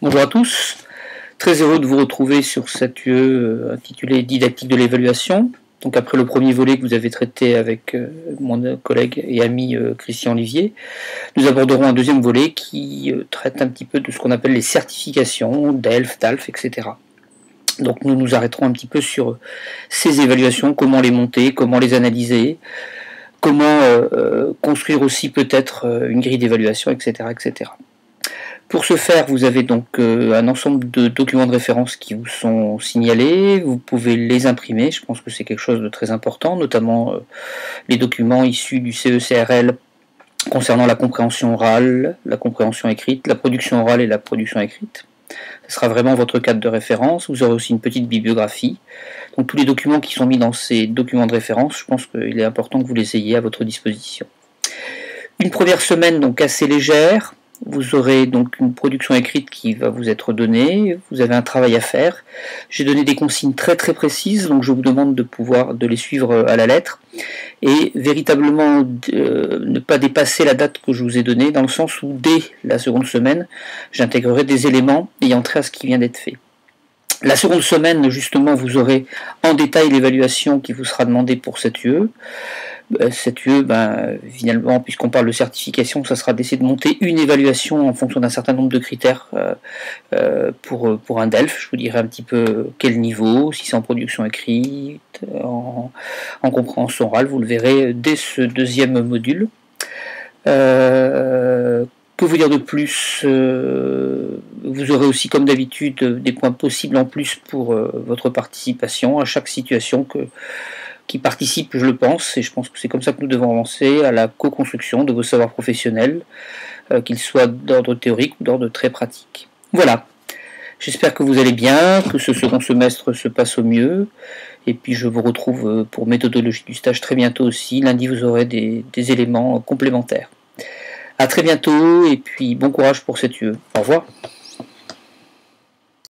Bonjour à tous, très heureux de vous retrouver sur cette UE intitulée Didactique de l'évaluation. Donc après le premier volet que vous avez traité avec mon collègue et ami Christian Olivier, nous aborderons un deuxième volet qui traite un petit peu de ce qu'on appelle les certifications, DELF, DALF, etc. Donc nous nous arrêterons un petit peu sur ces évaluations, comment les monter, comment les analyser, comment construire aussi peut-être une grille d'évaluation, etc., etc. Pour ce faire, vous avez donc un ensemble de documents de référence qui vous sont signalés, vous pouvez les imprimer, je pense que c'est quelque chose de très important, notamment les documents issus du CECRL concernant la compréhension orale, la compréhension écrite, la production orale et la production écrite. Ce sera vraiment votre cadre de référence, vous aurez aussi une petite bibliographie. Donc tous les documents qui sont mis dans ces documents de référence, je pense qu'il est important que vous les ayez à votre disposition. Une première semaine donc assez légère. Vous aurez donc une production écrite qui va vous être donnée, vous avez un travail à faire. J'ai donné des consignes très précises, donc je vous demande de les suivre à la lettre et véritablement ne pas dépasser la date que je vous ai donnée, dans le sens où dès la seconde semaine, j'intégrerai des éléments ayant trait à ce qui vient d'être fait. La seconde semaine, justement, vous aurez en détail l'évaluation qui vous sera demandée pour cette UE. Cette UE, finalement, puisqu'on parle de certification, ça sera d'essayer de monter une évaluation en fonction d'un certain nombre de critères pour un DELF. Je vous dirai un petit peu quel niveau, si c'est en production écrite, en compréhension orale, vous le verrez dès ce deuxième module. Que vous dire de plus? Vous aurez aussi, comme d'habitude, des points possibles en plus pour votre participation à chaque situation qui participe, je le pense, et je pense que c'est comme ça que nous devons avancer à la co-construction de vos savoirs professionnels, qu'ils soient d'ordre théorique ou d'ordre très pratique. Voilà, j'espère que vous allez bien, que ce second semestre se passe au mieux, et puis je vous retrouve pour méthodologie du stage très bientôt aussi. Lundi, vous aurez des éléments complémentaires. A très bientôt, et puis bon courage pour cette UE. Au revoir.